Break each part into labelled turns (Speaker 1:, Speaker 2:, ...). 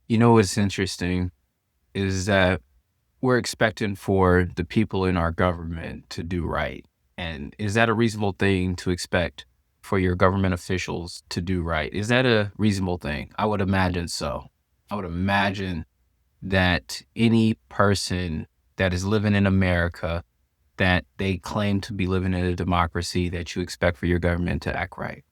Speaker 1: You know what's interesting is that we're expecting for the people in our government to do right. And is that a reasonable thing to expect for your government officials to do right? Is that a reasonable thing? I would imagine so. I would imagine that any person that is living in America, that they claim to be living in a democracy, that you expect for your government to act right.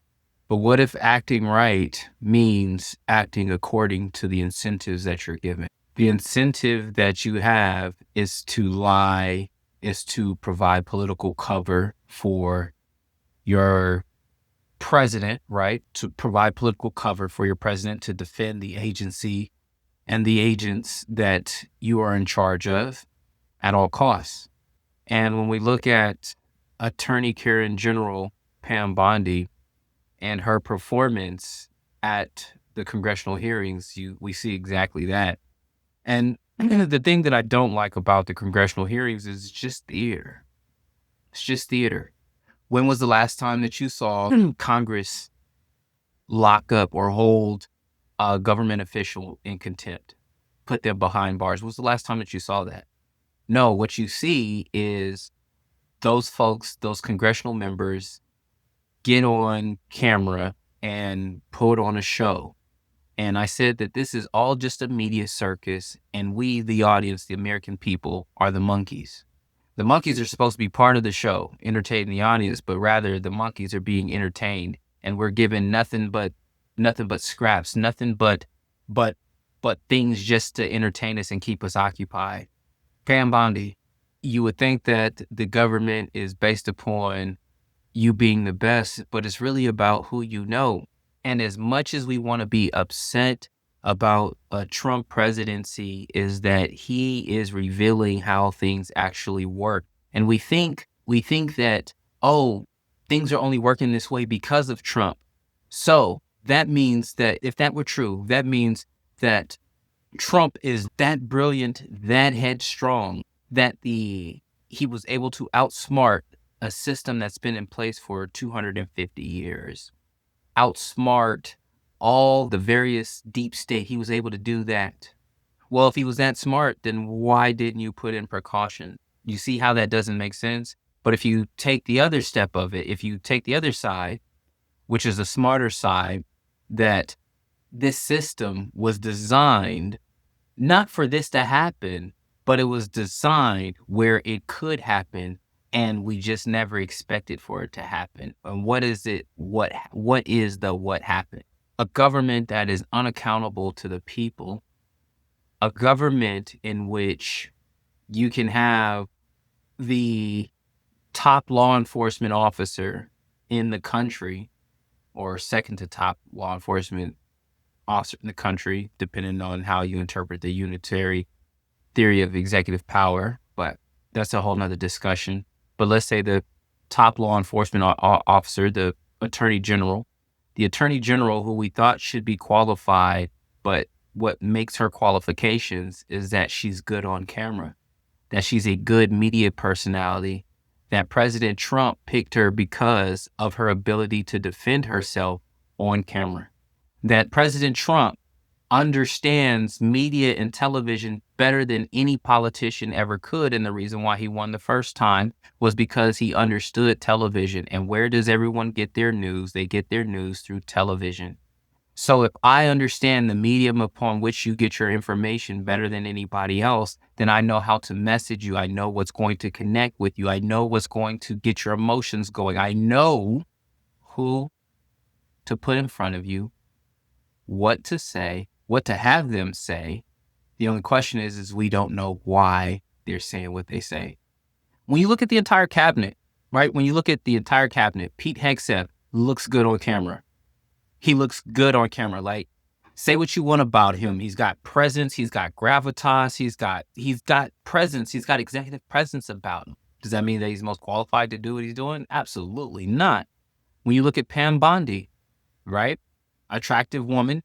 Speaker 1: But what if acting right means acting according to the incentives that you're given? The incentive that you have is to lie, is to provide political cover for your president, right? To provide political cover for your president to defend the agency and the agents that you are in charge of at all costs. And when we look at Attorney Karen General Pam Bondi and her performance at the congressional hearings, we see exactly that. And the thing that I don't like about the congressional hearings is just theater. It's just theater. When was the last time that you saw Congress lock up or hold a government official in contempt, put them behind bars? When was the last time that you saw that? No, what you see is those folks, those congressional members, get on camera and put on a show. And I said that this is all just a media circus, and we, the audience, the American people, are the monkeys. The monkeys are supposed to be part of the show, entertaining the audience, but rather the monkeys are being entertained, and we're given nothing but scraps, but but things just to entertain us and keep us occupied. Pam Bondi, you would think that the government is based upon you being the best, but it's really about who you know. And as much as we want to be upset about a Trump presidency, is that he is revealing how things actually work. And we think that, oh, things are only working this way because of Trump. So that means that if that were true, that means that Trump is that brilliant, that headstrong, that he was able to outsmart a system that's been in place for 250 years, outsmart all the various deep state. He was able to do that. Well, if he was that smart, then why didn't you put in precaution? You see how that doesn't make sense? But if you take the other step of it, if you take the other side, which is a smarter side, that this system was designed not for this to happen, but it was designed where it could happen, and we just never expected for it to happen. And what is it? What is the what happened? A government that is unaccountable to the people, a government in which you can have the top law enforcement officer in the country, or second to top law enforcement officer in the country, depending on how you interpret the unitary theory of executive power, but that's a whole nother discussion. But let's say the top law enforcement officer, the attorney general who we thought should be qualified, but what makes her qualifications is that she's good on camera, that she's a good media personality, that President Trump picked her because of her ability to defend herself on camera, that President Trump understands media and television better than any politician ever could. And the reason why he won the first time was because he understood television. And where does everyone get their news? They get their news through television. So if I understand the medium upon which you get your information better than anybody else, then I know how to message you. I know what's going to connect with you. I know what's going to get your emotions going. I know who to put in front of you, what to say, what to have them say. The only question is we don't know why they're saying what they say. When you look at the entire cabinet, right? When you look at the entire cabinet, Pete Hegseth looks good on camera. He looks good on camera. Like, say what you want about him. He's got presence. He's got gravitas. He's got presence. He's got executive presence about him. Does that mean that he's most qualified to do what he's doing? Absolutely not. When you look at Pam Bondi, right? Attractive woman,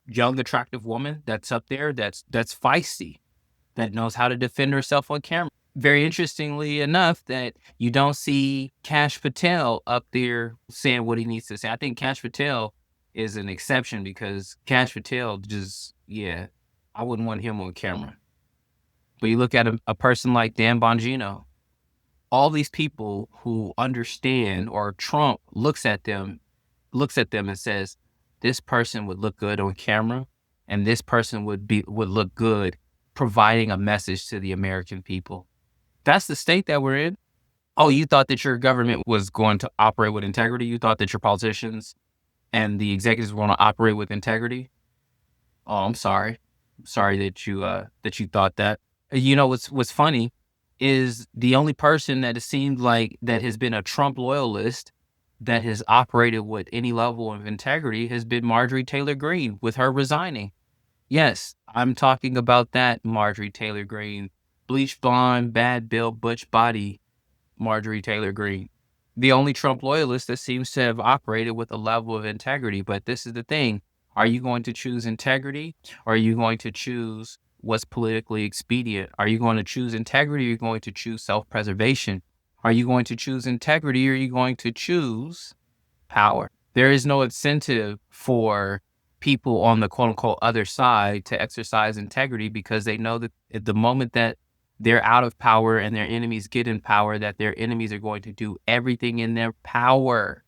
Speaker 1: young, attractive woman that's up there, that's feisty, that knows how to defend herself on camera. Very interestingly enough, that you don't see Kash Patel up there saying what he needs to say. I think Kash Patel is an exception because Cash Patel just, yeah, I wouldn't want him on camera. But you look at a person like Dan Bongino, all these people who understand, or Trump looks at them and says, this person would look good on camera and this person would look good providing a message to the American people. That's the state that we're in. Oh, you thought that your government was going to operate with integrity? You thought that your politicians and the executives were going to operate with integrity? Oh, I'm sorry. I'm sorry that you thought that. You know what's funny is the only person that it seemed like that has been a Trump loyalist that has operated with any level of integrity has been Marjorie Taylor Greene with her resigning. Yes, I'm talking about that Marjorie Taylor Greene, bleach blonde, bad built, butch body Marjorie Taylor Greene. The only Trump loyalist that seems to have operated with a level of integrity. But this is the thing. Are you going to choose integrity, or are you going to choose what's politically expedient? Are you going to choose integrity, or are you going to choose self-preservation? Are you going to choose integrity, or are you going to choose power? There is no incentive for people on the quote unquote other side to exercise integrity because they know that at the moment that they're out of power and their enemies get in power, that their enemies are going to do everything in their power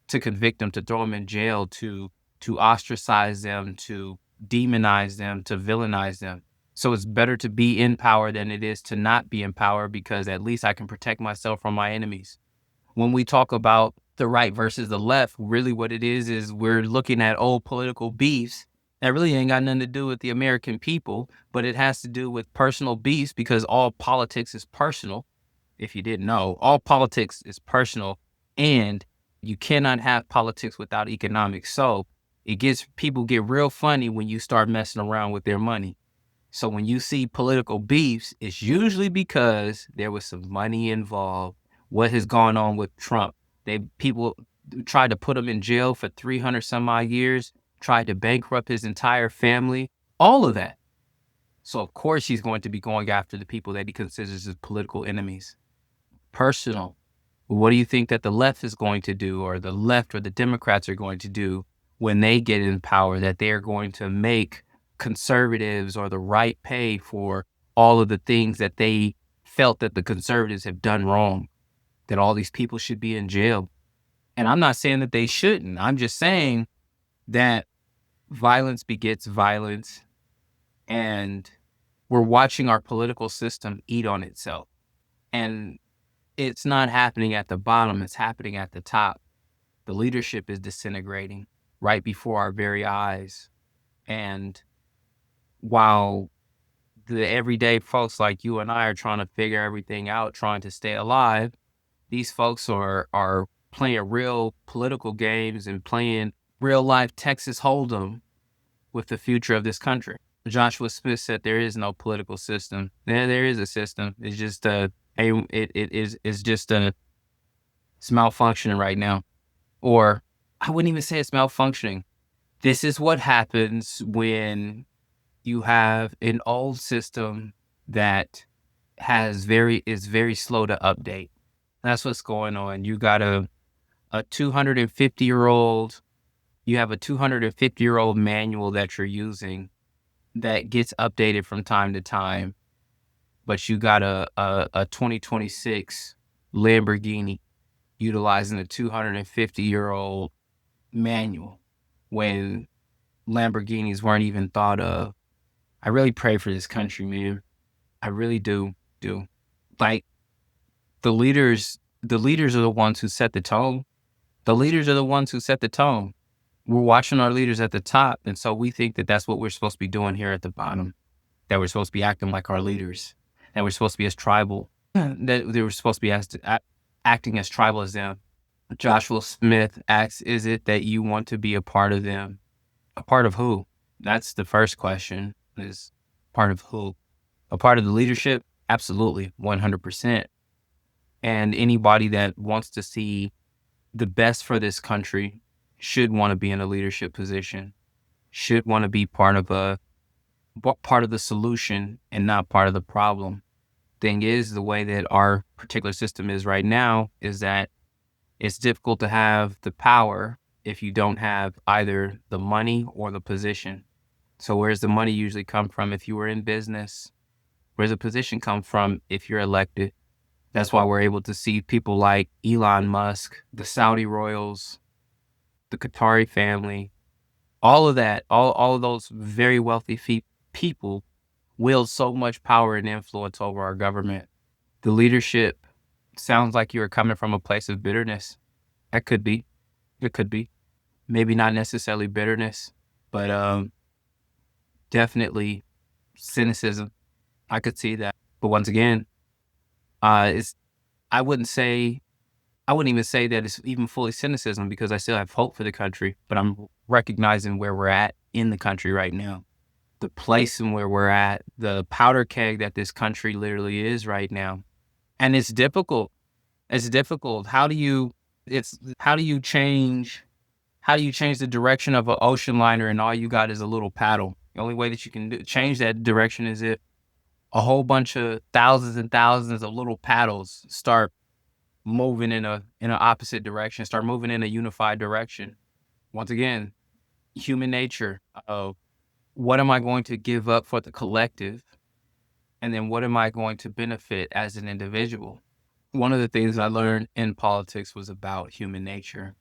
Speaker 1: to convict them, to throw them in jail, to ostracize them, to demonize them, to villainize them. So it's better to be in power than it is to not be in power because at least I can protect myself from my enemies. When we talk about the right versus the left, really what it is we're looking at old political beefs that really ain't got nothing to do with the American people, but it has to do with personal beefs because all politics is personal. If you didn't know, all politics is personal, and you cannot have politics without economics. So it gets people get real funny when you start messing around with their money. So when you see political beefs, it's usually because there was some money involved. What has gone on with Trump? People tried to put him in jail for 300 some odd years, tried to bankrupt his entire family, all of that. So of course he's going to be going after the people that he considers his political enemies. Personal. What do you think that the left is going to do, or the left or the Democrats are going to do when they get in power, that they're going to make conservatives or the right pay for all of the things that they felt that the conservatives have done wrong, that all these people should be in jail? And I'm not saying that they shouldn't. I'm just saying that violence begets violence, and we're watching our political system eat on itself. And it's not happening at the bottom, it's happening at the top. The leadership is disintegrating right before our very eyes. And while the everyday folks like you and I are trying to figure everything out, trying to stay alive, these folks are playing real political games and playing real life Texas Hold'em with the future of this country. Joshua Smith said there is no political system. There is a system. It's just it's malfunctioning right now. Or I wouldn't even say it's malfunctioning. This is what happens when you have an old system that is very slow to update. That's what's going on. You got a 250-year-old, you have a 250-year-old manual that you're using that gets updated from time to time, but you got a 2026 Lamborghini utilizing a 250-year-old manual when Lamborghinis weren't even thought of. I really pray for this country, man. I really do. Like the leaders are the ones who set the tone. The leaders are the ones who set the tone. We're watching our leaders at the top, and so we think that that's what we're supposed to be doing here at the bottom. That we're supposed to be acting like our leaders. That we're supposed to be as tribal. That they were supposed to be acting as tribal as them. Joshua Smith asks, "Is it that you want to be a part of them? A part of who?" That's the first question. Is part of who? A part of the leadership? Absolutely, 100%. And anybody that wants to see the best for this country should want to be in a leadership position, should want to be part of the solution and not part of the problem. Thing is, the way that our particular system is right now is that it's difficult to have the power if you don't have either the money or the position. So where's the money usually come from if you were in business? Where's the position come from if you're elected? That's why we're able to see people like Elon Musk, the Saudi royals, the Qatari family, all of that, all of those very wealthy people wield so much power and influence over our government. The leadership sounds like you're coming from a place of bitterness. That could be. It could be. Maybe not necessarily bitterness, but definitely cynicism. I could see that. But once again, it's I wouldn't say I wouldn't even say that it's even fully cynicism because I still have hope for the country, but I'm recognizing where we're at in the country right now. The place and where we're at, the powder keg that this country literally is right now. And it's difficult. It's difficult. How do you change the direction of an ocean liner and all you got is a little paddle? The only way that you can change that direction is if a whole bunch of thousands and thousands of little paddles start moving in an opposite direction, start moving in a unified direction. Once again, human nature of what am I going to give up for the collective? And then what am I going to benefit as an individual? One of the things I learned in politics was about human nature,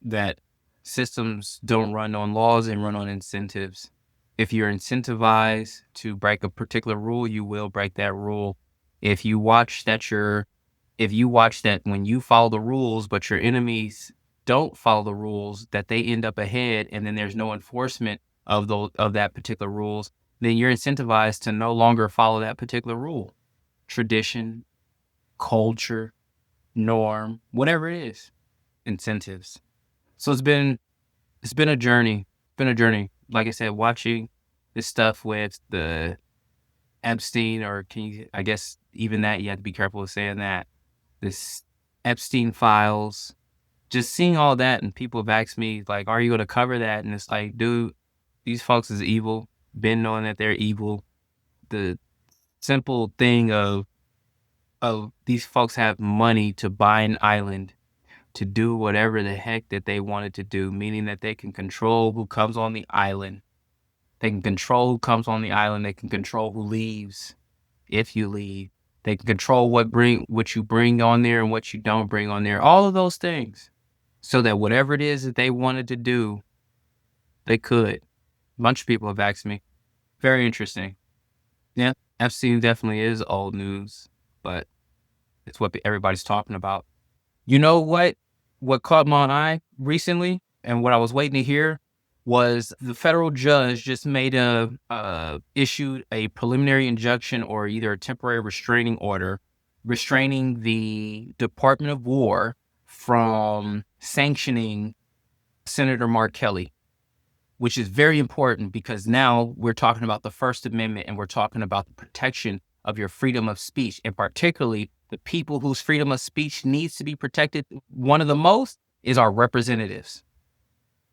Speaker 1: that systems don't run on laws and run on incentives. If you're incentivized to break a particular rule, you will break that rule. If you watch that when you follow the rules, but your enemies don't follow the rules, that they end up ahead and then there's no enforcement of that particular rules, then you're incentivized to no longer follow that particular rule. Tradition, culture, norm, whatever it is, incentives. So it's been a journey. It's been a journey. Like I said, watching this stuff with the Epstein, or I guess even that, you have to be careful with saying that. This Epstein files, just seeing all that, and people have asked me, like, are you going to cover that? And it's like, dude, these folks is evil. Been knowing that they're evil. The simple thing of these folks have money to buy an island to do whatever the heck that they wanted to do, meaning that they can control who comes on the island. They can control who comes on the island. They can control who leaves if you leave. They can control what you bring on there and what you don't bring on there. All of those things. So that whatever it is that they wanted to do, they could. A bunch of people have asked me. Very interesting. Yeah, Epstein definitely is old news, but it's what everybody's talking about. You know what? What caught my eye recently, and what I was waiting to hear, was the federal judge just issued a preliminary injunction or either a temporary restraining order, restraining the Department of War from sanctioning Senator Mark Kelly, which is very important because now we're talking about the First Amendment and we're talking about the protection of your freedom of speech, and particularly the people whose freedom of speech needs to be protected. One of the most is our representatives.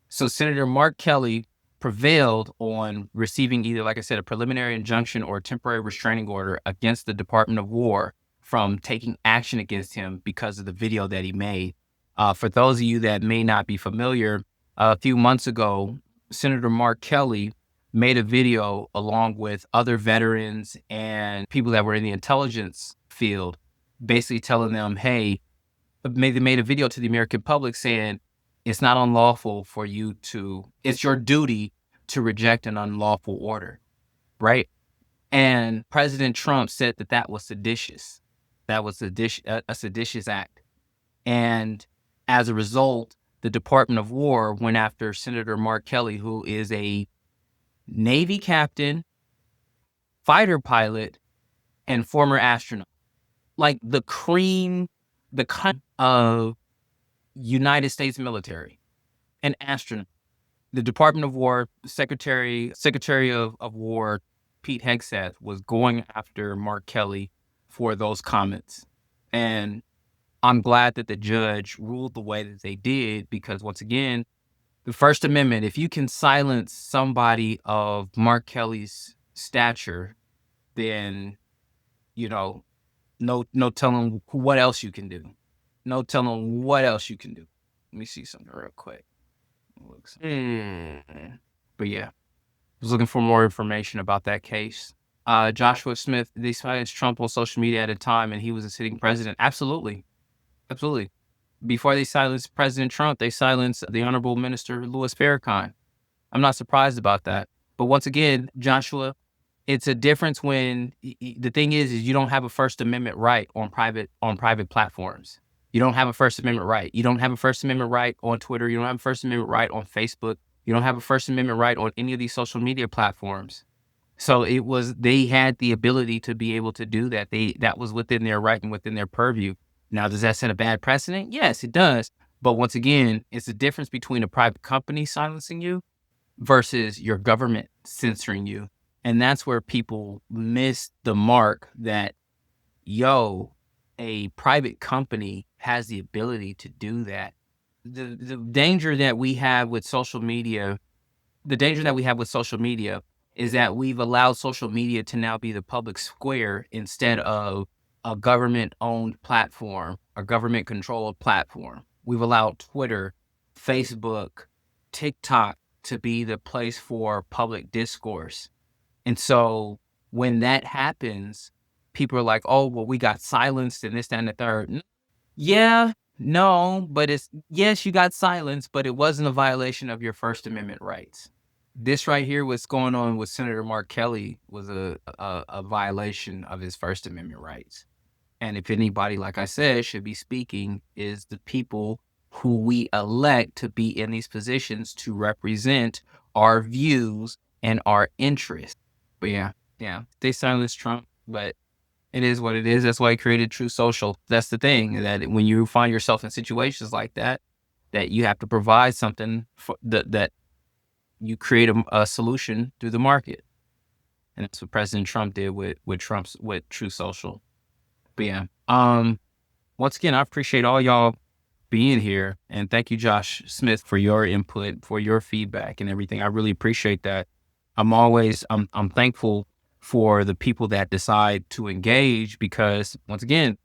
Speaker 1: So Senator Mark Kelly prevailed on receiving either, like I said, a preliminary injunction or a temporary restraining order against the Department of War from taking action against him because of the video that he made. For those of you that may not be familiar, a few months ago, Senator Mark Kelly made a video along with other veterans and people that were in the intelligence field, basically telling them, hey, they made a video to the American public saying, it's not unlawful for you it's your duty to reject an unlawful order, right? And President Trump said that was seditious. That was a seditious act. And as a result, the Department of War went after Senator Mark Kelly, who is a Navy captain, fighter pilot, and former astronaut. Like the cream of United States military, an astronaut. The Department of War Secretary of War Pete Hegseth was going after Mark Kelly for those comments. And I'm glad that the judge ruled the way that they did because, once again, the First Amendment, if you can silence somebody of Mark Kelly's stature, then, no telling what else you can do. No telling what else you can do. Let me see something real quick. But yeah, I was looking for more information about that case. Joshua Smith, they silenced Trump on social media at a time, and he was a sitting president. Absolutely, absolutely. Before they silenced President Trump, they silenced the Honorable Minister Louis Farrakhan. I'm not surprised about that. But once again, Joshua, it's a difference when the thing is you don't have a First Amendment right on private platforms. You don't have a First Amendment right. You don't have a First Amendment right on Twitter. You don't have a First Amendment right on Facebook. You don't have a First Amendment right on any of these social media platforms. So they had the ability to be able to do that. That was within their right and within their purview. Now, does that set a bad precedent? Yes, it does. But once again, it's the difference between a private company silencing you versus your government censoring you. And that's where people miss the mark that, a private company has the ability to do that. The danger that we have with social media, is that we've allowed social media to now be the public square instead of a government owned platform, a government controlled platform. We've allowed Twitter, Facebook, TikTok to be the place for public discourse. And so when that happens, people are like, oh, well, we got silenced and this, that, and the third. Yeah, no, but yes, you got silenced, but it wasn't a violation of your First Amendment rights. This right here, what's going on with Senator Mark Kelly, was a violation of his First Amendment rights. And if anybody, like I said, should be speaking, is the people who we elect to be in these positions to represent our views and our interests. But yeah, they silenced Trump, but it is what it is. That's why he created True Social. That's the thing, that when you find yourself in situations like that, that you have to provide something for that you create a solution through the market. And that's what President Trump did with True Social. But yeah, once again, I appreciate all y'all being here, and thank you, Josh Smith, for your input, for your feedback and everything. I really appreciate that. I'm thankful for the people that decide to engage, because once again,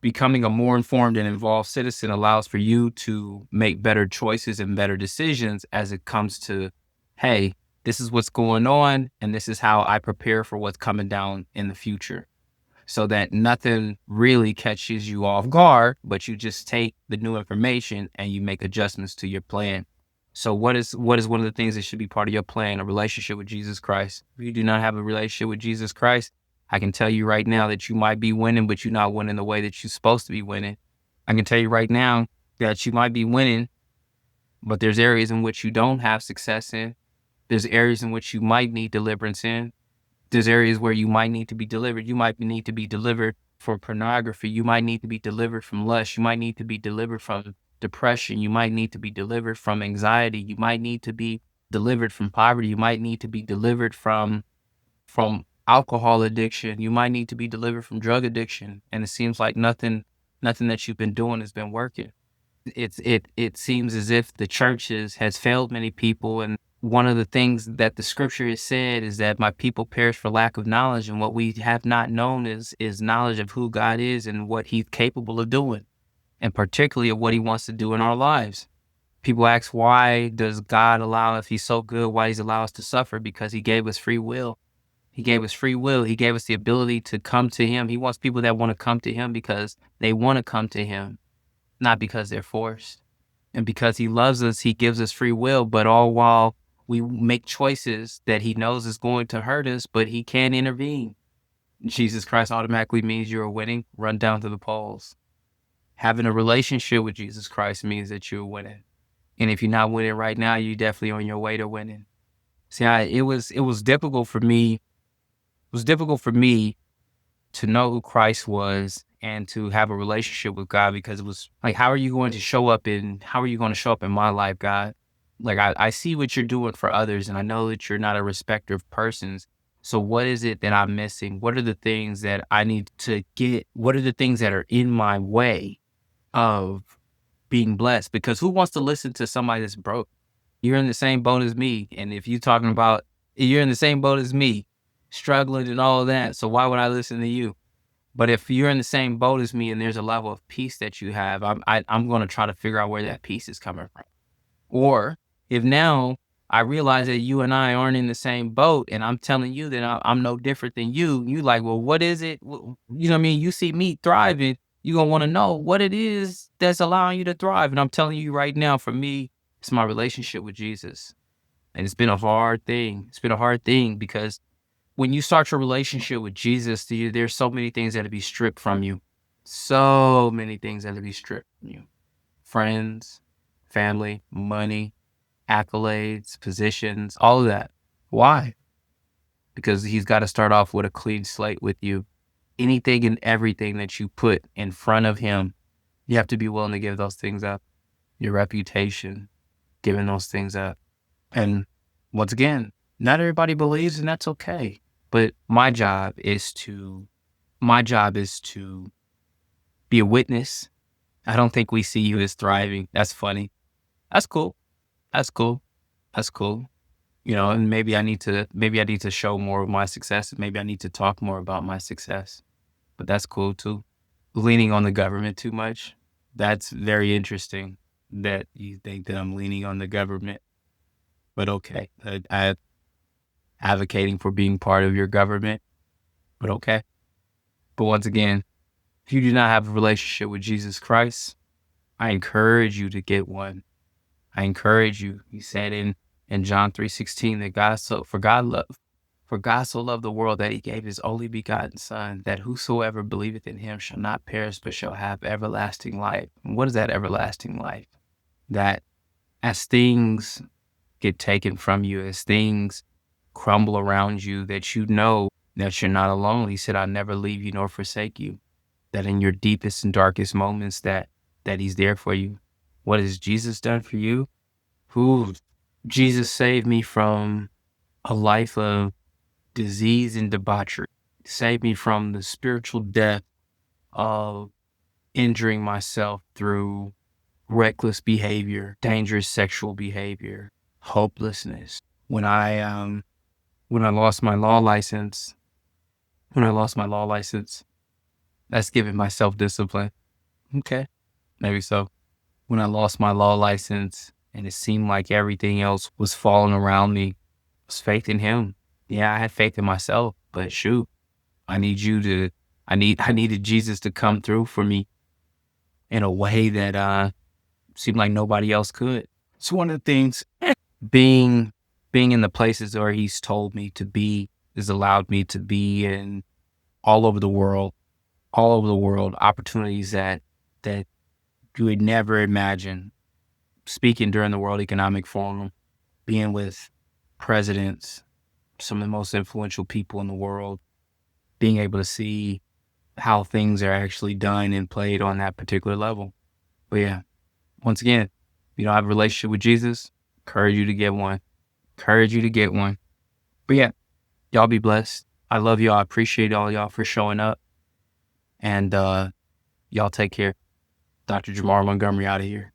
Speaker 1: becoming a more informed and involved citizen allows for you to make better choices and better decisions as it comes to, hey, this is what's going on, and this is how I prepare for what's coming down in the future, so that nothing really catches you off guard, but you just take the new information and you make adjustments to your plan. So what is one of the things that should be part of your plan? A relationship with Jesus Christ. If you do not have a relationship with Jesus Christ, I can tell you right now that you might be winning, but you're not winning the way that you're supposed to be winning. I can tell you right now that you might be winning, but there's areas in which you don't have success in. There's areas in which you might need deliverance in. There's areas where you might need to be delivered. You might need to be delivered from pornography. You might need to be delivered from lust. You might need to be delivered from depression. You might need to be delivered from anxiety. You might need to be delivered from poverty. You might need to be delivered from alcohol addiction. You might need to be delivered from drug addiction. And it seems like nothing that you've been doing has been working. It seems as if the churches has failed many people, and one of the things that the scripture has said is that my people perish for lack of knowledge, and what we have not known is knowledge of who God is and what he's capable of doing, and particularly of what he wants to do in our lives. People ask, why does God allow, if he's so good, why he's allowed us to suffer? Because he gave us free will. He gave us free will. He gave us the ability to come to him. He wants people that want to come to him because they want to come to him, not because they're forced. And because he loves us, he gives us free will, but all while we make choices that he knows is going to hurt us, but he can't intervene. Jesus Christ automatically means you're winning. Run down to the polls. Having a relationship with Jesus Christ means that you're winning. And if you're not winning right now, you're definitely on your way to winning. See, it was difficult for me. It was difficult for me to know who Christ was and to have a relationship with God, because it was like, how are you going to show up in my life, God? Like, I see what you're doing for others, and I know that you're not a respecter of persons. So what is it that I'm missing? What are the things that I need to get? What are the things that are in my way of being blessed? Because who wants to listen to somebody that's broke? You're in the same boat as me. And if you're in the same boat as me, struggling and all of that, so why would I listen to you? But if you're in the same boat as me and there's a level of peace that you have, I'm going to try to figure out where that peace is coming from. Or if now I realize that you and I aren't in the same boat and I'm telling you that I'm no different than you like, well, what is it? You know what I mean? You see me thriving, you're going to want to know what it is that's allowing you to thrive. And I'm telling you right now, for me, it's my relationship with Jesus. And it's been a hard thing. It's been a hard thing because when you start your relationship with Jesus, there's so many things that will be stripped from you. So many things that will be stripped from you. Friends, family, money, accolades, positions, all of that. Why? Because he's got to start off with a clean slate with you. Anything and everything that you put in front of him, you have to be willing to give those things up. Your reputation, giving those things up. And once again, not everybody believes, and that's okay. But my job is to be a witness. I don't think we see you as thriving. That's funny. That's cool. That's cool. That's cool. And maybe I need to show more of my success. Maybe I need to talk more about my success. But that's cool too. Leaning on the government too much. That's very interesting that you think that I'm leaning on the government. But okay. I advocating for being part of your government. But okay. But once again, if you do not have a relationship with Jesus Christ, I encourage you to get one. I encourage you. He said in John 3:16 that for God so loved the world that he gave his only begotten son, that whosoever believeth in him shall not perish but shall have everlasting life. And what is that everlasting life? That as things get taken from you, as things crumble around you, that you know that you're not alone. He said, I'll never leave you nor forsake you. That in your deepest and darkest moments that he's there for you. What has Jesus done for you? Jesus saved me from a life of disease and debauchery. Saved me from the spiritual death of injuring myself through reckless behavior, dangerous sexual behavior, hopelessness. When I lost my law license, that's giving my self-discipline. Okay, maybe so. When I lost my law license and it seemed like everything else was falling around me, was faith in him. Yeah, I had faith in myself, but shoot, I needed Jesus to come through for me in a way that seemed like nobody else could. It's one of the things being in the places where he's told me to be has allowed me to be in all over the world, opportunities that you would never imagine. Speaking during the World Economic Forum, being with presidents, some of the most influential people in the world, being able to see how things are actually done and played on that particular level. But yeah, once again, you don't have a relationship with Jesus, encourage you to get one. But yeah, y'all be blessed. I love y'all. I appreciate all y'all for showing up. And y'all take care. Dr. Jamar Montgomery out of here.